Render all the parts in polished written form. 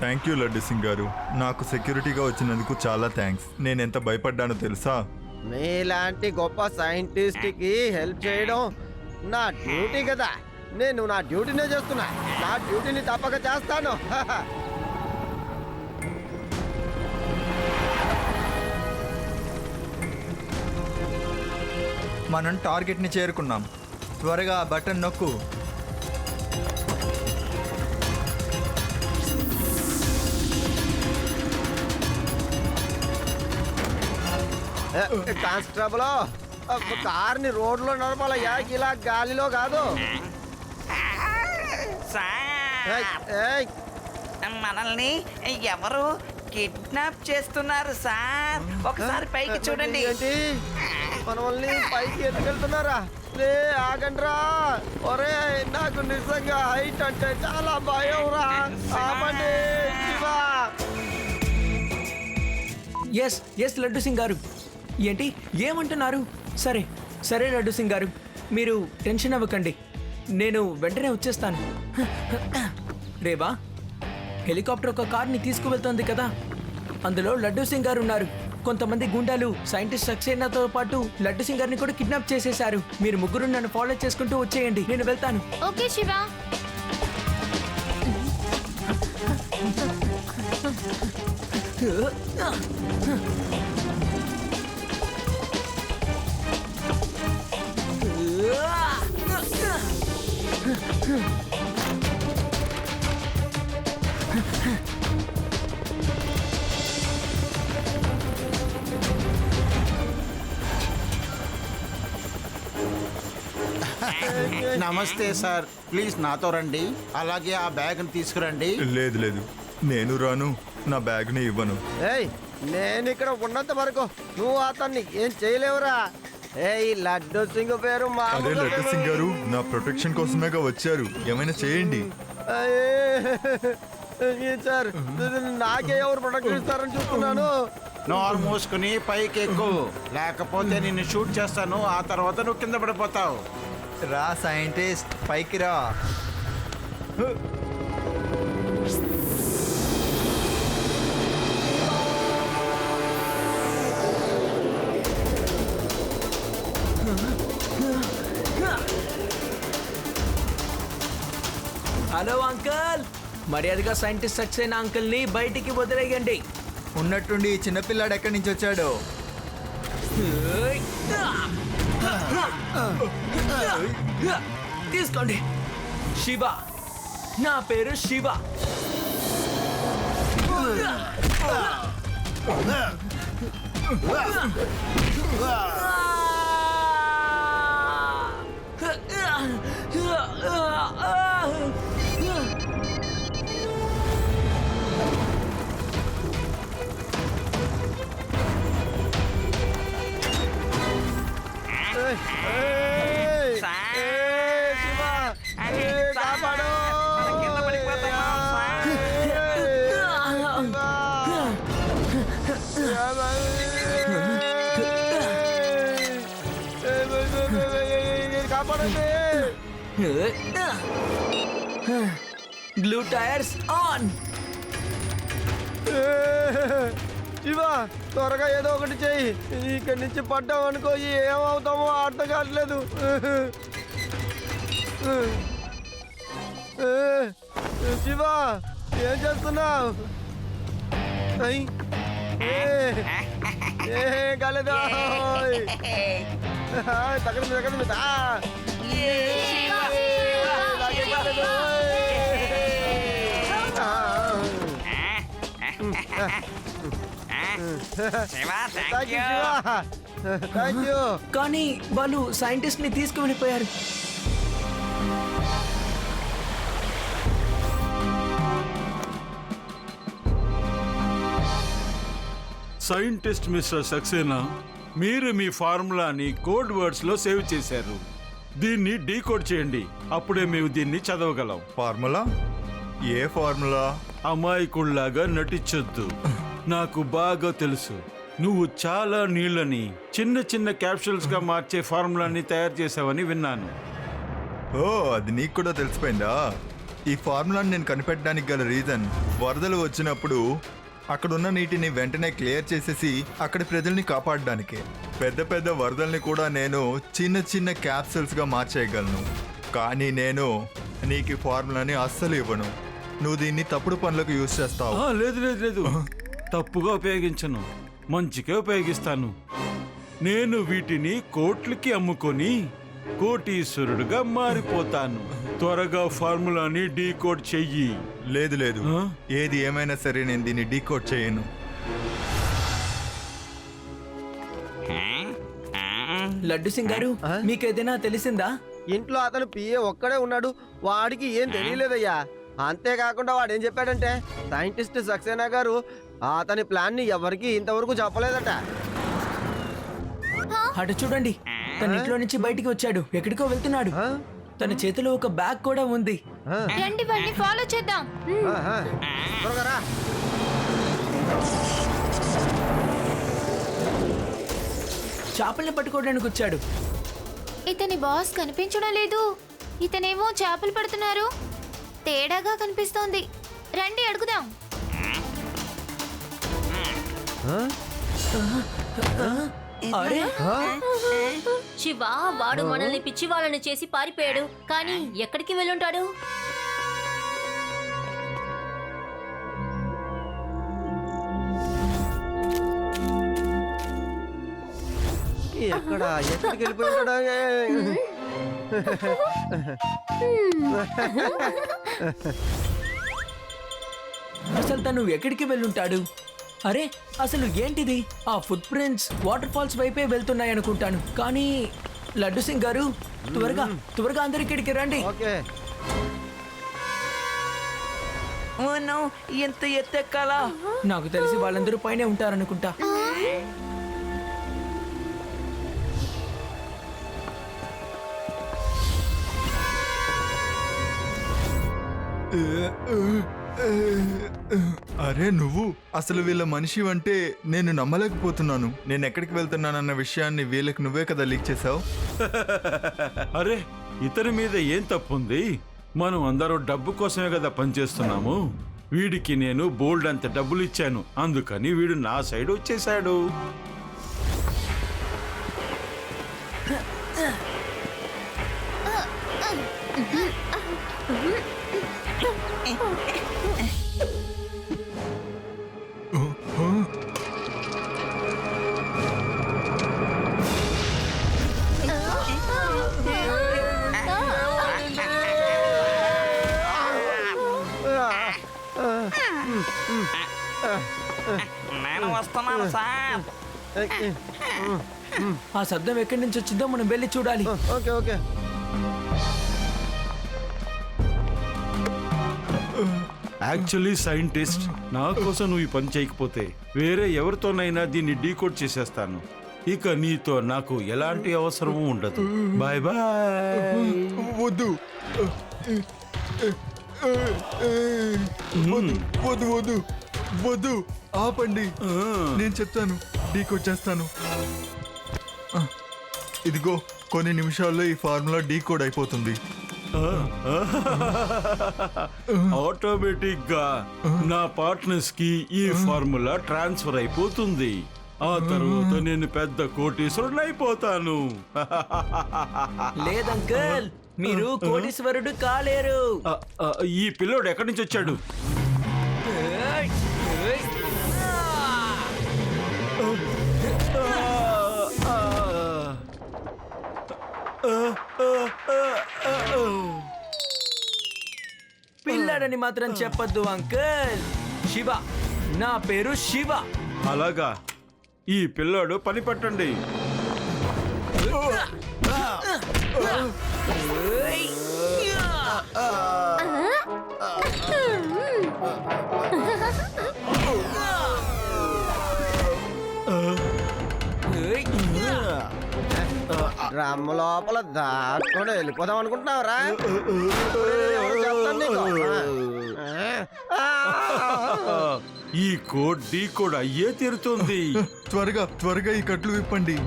Thank you laddu Singh గారు. నాకు సెక్యూరిటీగా వచ్చినందుకు చాలా థ్యాంక్స్. నేను ఎంత భయపడ్డానో తెలుసా? మీలాంటి గొప్ప సైంటిస్ట్కి హెల్ప్ చేయడం నా డ్యూటీ కదా. నేను నా డ్యూటీనే చేస్తున్నా. నా డ్యూటీని తప్పక చేస్తాను. మనం టార్గెట్ని చేరుకున్నాం. త్వరగా ఆ బటన్ నొక్కు. కానిస్టేబుల్, కార్ని రోడ్లో నడపాలయ్యా, ఇలా గాలిలో కాదు. ఏయ్, ఏయ్. మనల్ని ఎవరు కిడ్నాప్ చేస్తున్నారు సార్? ఒకసారి పైకి చూడండి. ఏంటి మనల్ని పైకి ఎత్తుకెళ్తున్నారా? రే ఆగండ్రా. ఒరే నాకు నిజంగా హైట్ అంటే చాలా భయం రా. ఆపండి. శివా. ఎస్ ఎస్ లడ్డు సింగ్ గారు. ఏంటి ఏమంటున్నారు? సరే సరే లడ్డు సింగ్ గారు, మీరు టెన్షన్ అవ్వకండి, నేను వెంటనే వచ్చేస్తాను. రేవా, హెలికాప్టర్ ఒక కార్ని తీసుకువెళ్తోంది కదా, అందులో లడ్డు సింగ్ గారు ఉన్నారు. కొంతమంది గుండాలు సైంటిస్ట్ సక్సేనాతో పాటు లడ్డు సింగ్ గారిని కూడా కిడ్నాప్ చేసేశారు. మీరు ముగ్గురు నన్ను ఫాలో చేసుకుంటూ వచ్చేయండి, నేను వెళ్తాను. ఓకే శివ. నమస్తే సార్, ప్లీజ్ నాతో రండి. అలాగే ఆ బ్యాగ్ని తీసుకురండి. లేదు లేదు, నేను రాను. నా బ్యాగ్ని ఇవ్వను. ఏయ్, నేను ఇక్కడ ఉన్నంత వరకు నువ్వు అతన్ని ఏం చేయలేవురా. ఏయ్ లడ్డు సింగ్ పేరు అదే మామూలు లడ్డు సింగ్ గారు, నా ప్రొటెక్షన్ కోసమేగా వచ్చారు. ఏమైనా చేయండి. సార్, నాకే ఎవరు ప్రొటెక్ట్ ఇస్తారని చూస్తున్నాను. నోరు మూసుకుని పైకి ఎక్కు, లేకపోతే నిన్ను షూట్ చేస్తాను. ఆ తర్వాత నువ్వు కింద పడిపోతావు. రా సైంటిస్ట్, పైకి రా. హలో అంకల్, మర్యాదగా సైంటిస్ట్ సక్సేనా అంకుల్ని బయటికి వదిలేయండి. ఉన్నట్టుండి ఈ చిన్నపిల్లాడు ఎక్కడి నుంచి వచ్చాడు? తీసుకోండి. శివ, నా పేరు శివ. కాపాడు. కింద పడిపోతాం సార్. కాపాడండి. Glue tyres on. శివ, త్వరగా ఏదో ఒకటి చెయ్యి. ఇక్కడి నుంచి పడ్డాం అనుకో, ఏమవుతామో అర్థం కావట్లేదు. శివ, ఏం చేస్తున్నావు? ఏ కాలేదా? తగ్గదు తగ్గదు. నాకే కాలేదు. Shiva, thank thank you you. Shiva, thank you. కానీ వాళ్ళు సైంటిస్ట్ ని తీసుకువెళ్ళిపోయారు. సైంటిస్ట్ మిస్టర్ సక్సేనా, మీరు మీ ఫార్ములాని కోడ్ వర్డ్స్ లో సేవ్ చేశారు. దీన్ని డీకోడ్ చేయండి, అప్పుడే మేము దీన్ని చదవగలం. ఫార్ములా? ఏ ఫార్ములా? అమాయకుల్లాగా నటించొద్దు. నాకు బాగా తెలుసు, నువ్వు చాలా నీళ్ళని చిన్న చిన్న క్యాప్సూల్స్ గా మార్చే ఫార్ములాని తయారు చేసావని విన్నాను. ఓ, అది నీకు కూడా తెలిసిపోయిందా? ఈ ఫార్ములాని నేను కనిపెట్టడానికి గల రీజన్ వరదలు వచ్చినప్పుడు అక్కడున్న నీటిని వెంటనే క్లియర్ చేసేసి అక్కడి ప్రజల్ని కాపాడడానికే. పెద్ద పెద్ద వరదల్ని కూడా నేను చిన్న చిన్న క్యాప్సూల్స్గా మార్చేయగలను. కానీ నేను నీకు ఈ ఫార్ములాని అస్సలు ఇవ్వను. నువ్వు దీన్ని తప్పుడు పనులకు యూజ్ చేస్తావు. లేదు లేదు లేదు, తప్పుగా ఉపయోగించను, మంచిగా ఉపయోగిస్తాను. నేను వీటిని కోట్లకి అమ్ముకొని కోటీశ్వరుడుగా మారిపోతాను. త్వరగా ఫార్ములాని డీకోడ్ చెయ్యి. లేదు లేదు, ఆ? ఏది ఏమైనా సరే నేను దీన్ని డీకోడ్ చేయను. లడ్డు సింగ్ గారు మీకేదైనా తెలిసిందా? ఇంట్లో అతను పిఏ ఒక్కడే ఉన్నాడు, వాడికి ఏం తెలియలేదయ్యా. అంతేకాకుండా వాడు ఏం చెప్పాడంటే సైంటిస్ట్ సక్సేనా గారు అతని ప్లాన్ ని ఎవరికి ఇంతవరకు చెప్పలేదట. అటు చూడండి, తన ఇంట్లో నుంచి బయటికి వచ్చాడు, ఎక్కడికో వెళ్తున్నాడు. ఆ? తన చేతిలో ఒక బ్యాగ్ కూడా ఉంది. రండి వాడిని ఫాలో చేద్దాం. ఆహా. త్వరగా రా. చేపల్ని పట్టుకోవడానికి వచ్చాడు. ఇతని బాస్ కనిపించడం లేదు. ఇతనేమో చేపలు పడుతున్నారు. తేడాగా కనిపిస్తోంది. రండి అడుగుదాం. అరే శివ, వాడు మనల్ని పిచ్చి వాళ్ళని చేసి పారిపోయాడు. కానీ ఎక్కడికి వెళ్ళుంటాడు? ఎక్కడికి వెళ్ళిపోయాడా? అసలు తను ఎక్కడికి వెళ్ళుంటాడు? అరే అసలు ఏంటిది? ఆ ఫుట్ ప్రింట్స్ వాటర్ ఫాల్స్ వైపే వెళ్తున్నాయి అనుకుంటాను. కానీ లడ్డు సింగ్ గారు, త్వరగా త్వరగా అందరు ఇక్కడికి రండి. ఓకే. ఓను ఎంత ఎత్తెక్కాలా? నాకు తెలిసి వాళ్ళందరూ పైనే ఉంటారనుకుంటా. అరే నువ్వు అసలు వీళ్ళ మనిషి అంటే నేను నమ్మలేకపోతున్నాను. నేను ఎక్కడికి వెళ్తున్నానన్న విషయాన్ని వీళ్ళకి నువ్వే కదా లీక్ చేసావు. అరే, ఇతని మీద ఏం తప్పుంది? మనం అందరూ డబ్బు కోసమే కదా పనిచేస్తున్నాము. వీడికి నేను బోల్డ్ అంత డబ్బులు ఇచ్చాను, అందుకని వీడు నా సైడ్ వచ్చేసాడు. నేను వస్తున్నాను సార్. ఆ శబ్దం ఎక్కడి నుంచి వచ్చిందో మనం వెళ్ళి చూడాలి. Okay okay. యాక్చువల్లీ సైంటిస్ట్, నా కోసం నువ్వు ఈ పని చేయకపోతే వేరే ఎవరితోనైనా దీన్ని డీకోడ్ చేసేస్తాను. ఇక నీతో నాకు ఎలాంటి అవసరము ఉండదు. Bye bye. వద్దు వద్దు వద్దు వద్దు, ఆపండి. నేను చెప్తాను, డీకోడ్ చేస్తాను. ఇదిగో కొన్ని నిమిషాల్లో ఈ ఫార్ములా డీకోడ్ అయిపోతుంది. ఆటోమేటిక్ గా నా పార్ట్నర్స్ కి ఈ ఫార్ములా ట్రాన్స్ఫర్ అయిపోతుంది. ఆ తర్వాత నేను పెద్ద కోటీశ్వరుడు అయిపోతాను. లేదంకల్, మీరు కోటీశ్వరుడు కాలేరు. ఈ పిల్లోడు ఎక్కడి నుంచి వచ్చాడు? పిల్లాడని మాత్రం చెప్పొద్దు అంకల్. శివ, నా పేరు శివ. అలాగా, ఈ పిల్లోడు పని పట్టండి. డ్రమ్ లోపల దాటుకొని వెళ్ళిపోదాం అనుకుంటున్నావురా? చెప్తాను నీకు. ఈ కోడ్ డీ కోడ్ అయ్యే తీరుతుంది. త్వరగా త్వరగా ఈ కట్లు విప్పండి.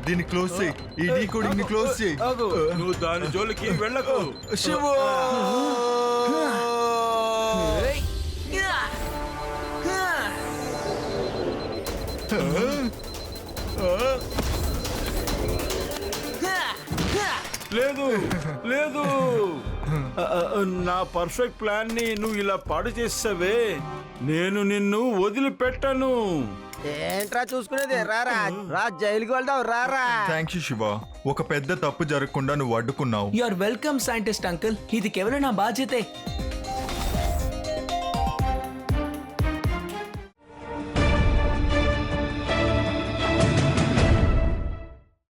దీన్ని క్లోజ్ చేయి. ఈ డీకోడింగ్ ని క్లోజ్ చేయి. ఆగు. నువ్వు దాని జోలికి వెళ్ళకు. శివో! లేదు లేదు నా పర్ఫెక్ట్ ప్లాన్ ని నువ్వు ఇలా పాడు చేసావే. నేను నిన్ను వదిలిపెట్టను. ఏంట్రా చూసుకునేది? రారా రా, జైలుకి వెళ్దాం రారా. Thank you Shiva. ఒక పెద్ద తప్పు జరగకుండా నువ్వు అడ్డుకున్నావు. You are welcome scientist uncle, ఇది కేవలం నా బాధ్యతే.